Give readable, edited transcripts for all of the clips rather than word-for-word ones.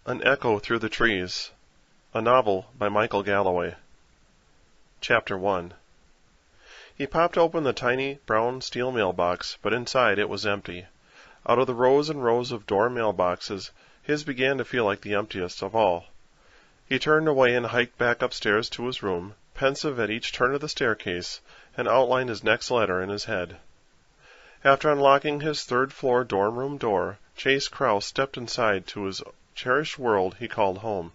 An Echo Through the Trees, a novel by Michael Galloway. Chapter 1. He popped open the tiny brown steel mailbox, but inside it was empty. Out of the rows and rows of door mailboxes, his began to feel like the emptiest of all. He turned away and hiked back upstairs to his room, pensive at each turn of the staircase, and outlined his next letter in his head. After unlocking his third-floor dorm room door, Chase Krause stepped inside to his cherished world he called home.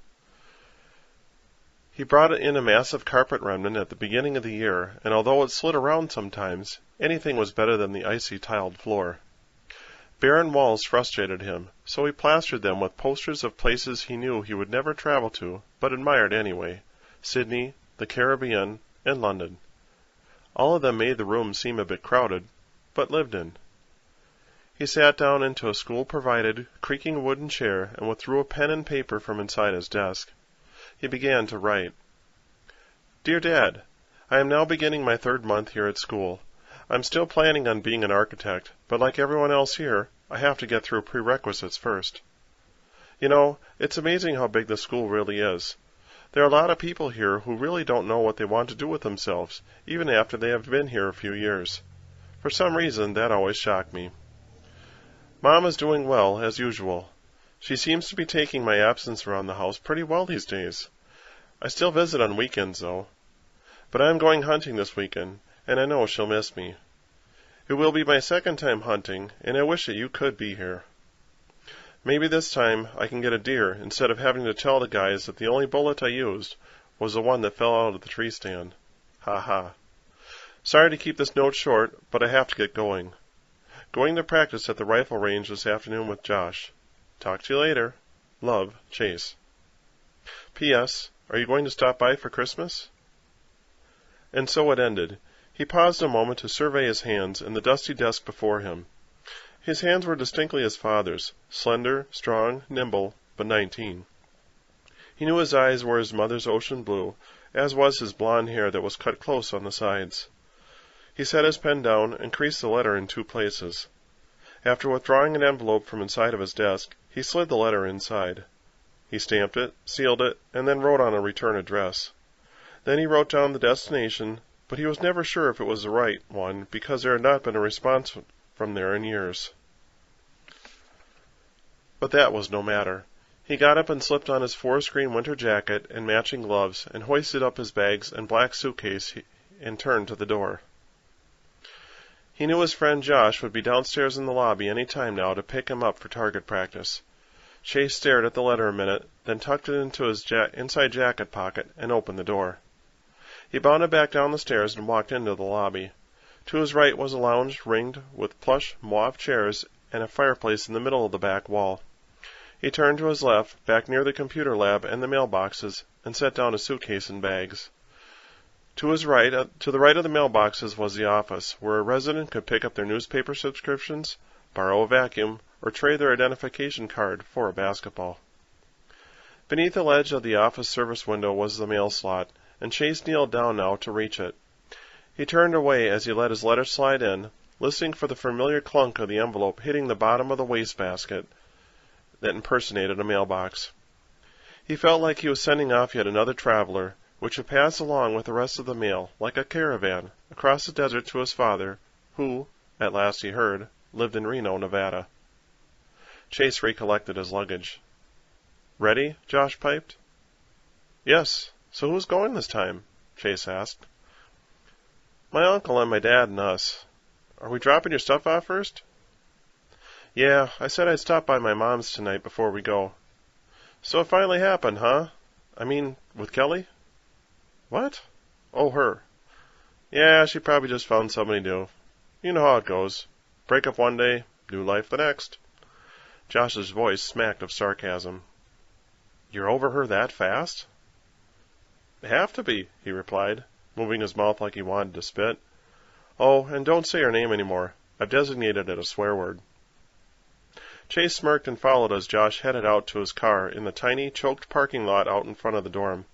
He brought in a massive carpet remnant at the beginning of the year, and although it slid around sometimes, anything was better than the icy tiled floor. Barren walls frustrated him, so he plastered them with posters of places he knew he would never travel to, but admired anyway: Sydney, the Caribbean, and London. All of them made the room seem a bit crowded, but lived in. He sat down into a school-provided, creaking wooden chair and withdrew a pen and paper from inside his desk. He began to write. Dear Dad, I am now beginning my 3rd month here at school. I'm still planning on being an architect, but like everyone else here, I have to get through prerequisites first. You know, it's amazing how big the school really is. There are a lot of people here who really don't know what they want to do with themselves, even after they have been here a few years. For some reason, that always shocked me. Mom is doing well, as usual. She seems to be taking my absence around the house pretty well these days. I still visit on weekends, though. But I am going hunting this weekend, and I know she'll miss me. It will be my 2nd time hunting, and I wish that you could be here. Maybe this time I can get a deer instead of having to tell the guys that the only bullet I used was the one that fell out of the tree stand. Ha ha. Sorry to keep this note short, but I have to get going. Going to practice at the rifle range this afternoon with Josh. Talk to you later. Love, Chase. P.S. Are you going to stop by for Christmas? And so it ended. He paused a moment to survey his hands and the dusty desk before him. His hands were distinctly his father's, slender, strong, nimble, but 19. He knew his eyes were his mother's ocean blue, as was his blond hair that was cut close on the sides. He set his pen down and creased the letter in 2 places. After withdrawing an envelope from inside of his desk, he slid the letter inside. He stamped it, sealed it, and then wrote on a return address. Then he wrote down the destination, but he was never sure if it was the right one because there had not been a response from there in years. But that was no matter. He got up and slipped on his forest-green winter jacket and matching gloves and hoisted up his bags and black suitcase and turned to the door. He knew his friend Josh would be downstairs in the lobby any time now to pick him up for target practice. Chase stared at the letter a minute, then tucked it into his inside jacket pocket and opened the door. He bounded back down the stairs and walked into the lobby. To his right was a lounge ringed with plush mauve chairs and a fireplace in the middle of the back wall. He turned to his left, back near the computer lab and the mailboxes, and set down his suitcase and bags. To the right of the mailboxes was the office, where a resident could pick up their newspaper subscriptions, borrow a vacuum, or trade their identification card for a basketball. Beneath the ledge of the office service window was the mail slot, and Chase kneeled down now to reach it. He turned away as he let his letter slide in, listening for the familiar clunk of the envelope hitting the bottom of the wastebasket that impersonated a mailbox. He felt like he was sending off yet another traveler, which would pass along with the rest of the mail, like a caravan, across the desert to his father, who, at last he heard, lived in Reno, Nevada. Chase recollected his luggage. Ready? Josh piped. Yes. So who's going this time? Chase asked. My uncle and my dad and us. Are we dropping your stuff off first? Yeah, I said I'd stop by my mom's tonight before we go. So it finally happened, huh? I mean, with Kelly? What? Oh, her. Yeah, she probably just found somebody new. You know how it goes. Break up one day, new life the next. Josh's voice smacked of sarcasm. You're over her that fast? Have to be, he replied, moving his mouth like he wanted to spit. Oh, and don't say her name anymore. I've designated it a swear word. Chase smirked and followed as Josh headed out to his car in the tiny, choked parking lot out in front of the dorm.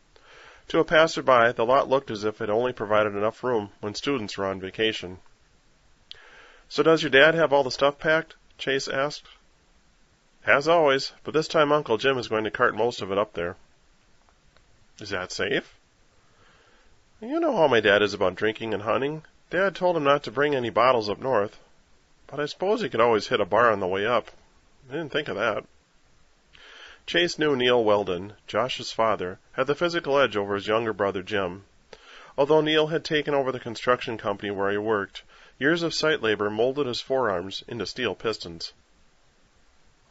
To a passerby, the lot looked as if it only provided enough room when students were on vacation. So does your dad have all the stuff packed? Chase asked. As always, but this time Uncle Jim is going to cart most of it up there. Is that safe? You know how my dad is about drinking and hunting. Dad told him not to bring any bottles up north. But I suppose he could always hit a bar on the way up. I didn't think of that. Chase knew Neil Weldon, Josh's father, had the physical edge over his younger brother Jim. Although Neil had taken over the construction company where he worked, years of site labor molded his forearms into steel pistons.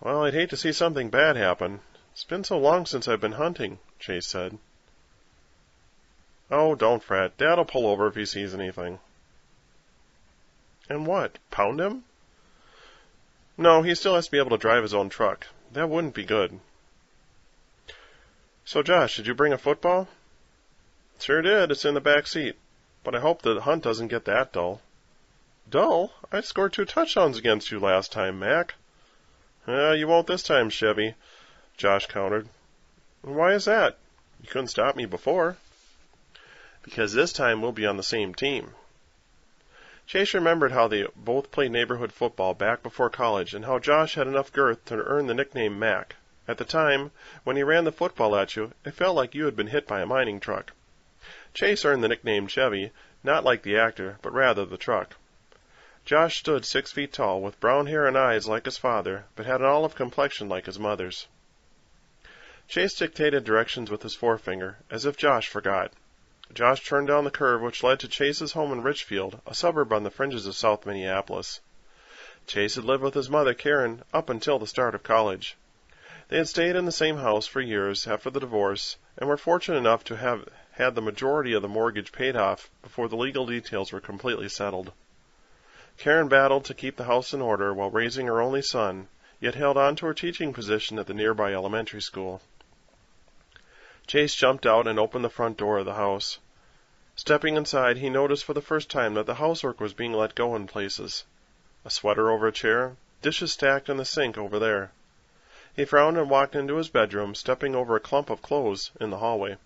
Well, I'd hate to see something bad happen. It's been so long since I've been hunting, Chase said. Oh, don't fret. Dad'll pull over if he sees anything. And what? Pound him? No, he still has to be able to drive his own truck. That wouldn't be good. So, Josh, did you bring a football? Sure did. It's in the back seat. But I hope the hunt doesn't get that dull. Dull? I scored 2 touchdowns against you last time, Mac. You won't this time, Chevy, Josh countered. Why is that? You couldn't stop me before. Because this time we'll be on the same team. Chase remembered how they both played neighborhood football back before college and how Josh had enough girth to earn the nickname Mac. At the time, when he ran the football at you, it felt like you had been hit by a mining truck. Chase earned the nickname Chevy, not like the actor, but rather the truck. Josh stood 6 feet tall, with brown hair and eyes like his father, but had an olive complexion like his mother's. Chase dictated directions with his forefinger, as if Josh forgot. Josh turned down the curve which led to Chase's home in Richfield, a suburb on the fringes of South Minneapolis. Chase had lived with his mother, Karen, up until the start of college. They had stayed in the same house for years after the divorce, and were fortunate enough to have had the majority of the mortgage paid off before the legal details were completely settled. Karen battled to keep the house in order while raising her only son, yet held on to her teaching position at the nearby elementary school. Chase jumped out and opened the front door of the house. Stepping inside, he noticed for the first time that the housework was being let go in places. A sweater over a chair, dishes stacked in the sink over there. He frowned and walked into his bedroom, stepping over a clump of clothes in the hallway.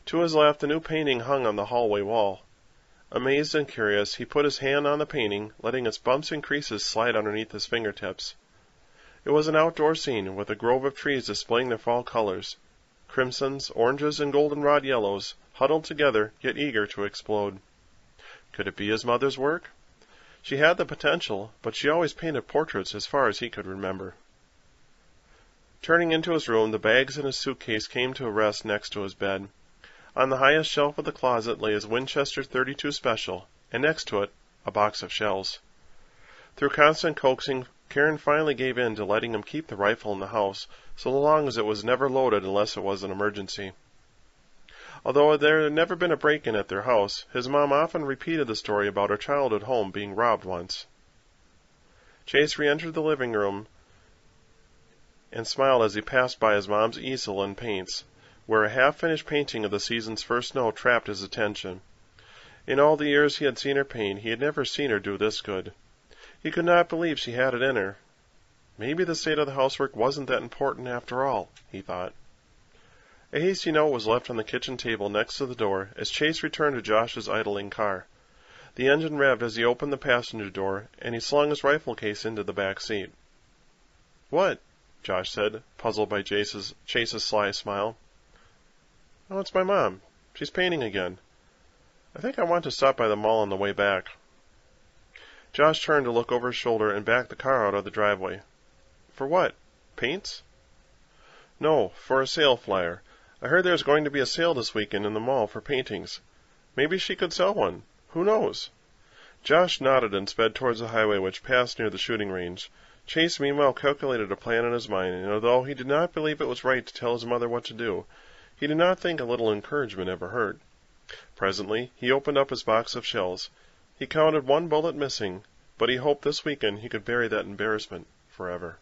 To his left, a new painting hung on the hallway wall. Amazed and curious, he put his hand on the painting, letting its bumps and creases slide underneath his fingertips. It was an outdoor scene, with a grove of trees displaying their fall colors. Crimsons, oranges, and goldenrod yellows, huddled together, yet eager to explode. Could it be his mother's work? She had the potential, but she always painted portraits as far as he could remember. Turning into his room, the bags in his suitcase came to a rest next to his bed. On the highest shelf of the closet lay his Winchester .32 Special, and next to it, a box of shells. Through constant coaxing, Karen finally gave in to letting him keep the rifle in the house, so long as it was never loaded unless it was an emergency. Although there had never been a break-in at their house, his mom often repeated the story about her childhood home being robbed once. Chase re-entered the living room and smiled as he passed by his mom's easel and paints, where a half-finished painting of the season's first snow trapped his attention. In all the years he had seen her paint, he had never seen her do this good. He could not believe she had it in her. Maybe the state of the housework wasn't that important after all, he thought. A hasty note was left on the kitchen table next to the door as Chase returned to Josh's idling car. The engine revved as he opened the passenger door, and he slung his rifle case into the back seat. "What?" Josh said, puzzled by Chase's sly smile. "Oh, it's my mom. She's painting again. I think I want to stop by the mall on the way back." Josh turned to look over his shoulder and backed the car out of the driveway. "For what? Paints?" "No, for a sale flyer. I heard there's going to be a sale this weekend in the mall for paintings. Maybe she could sell one. Who knows?" Josh nodded and sped towards the highway which passed near the shooting range. Chase meanwhile calculated a plan in his mind, and although he did not believe it was right to tell his mother what to do, he did not think a little encouragement ever hurt. Presently he opened up his box of shells. He counted 1 bullet missing, but he hoped this weekend he could bury that embarrassment forever.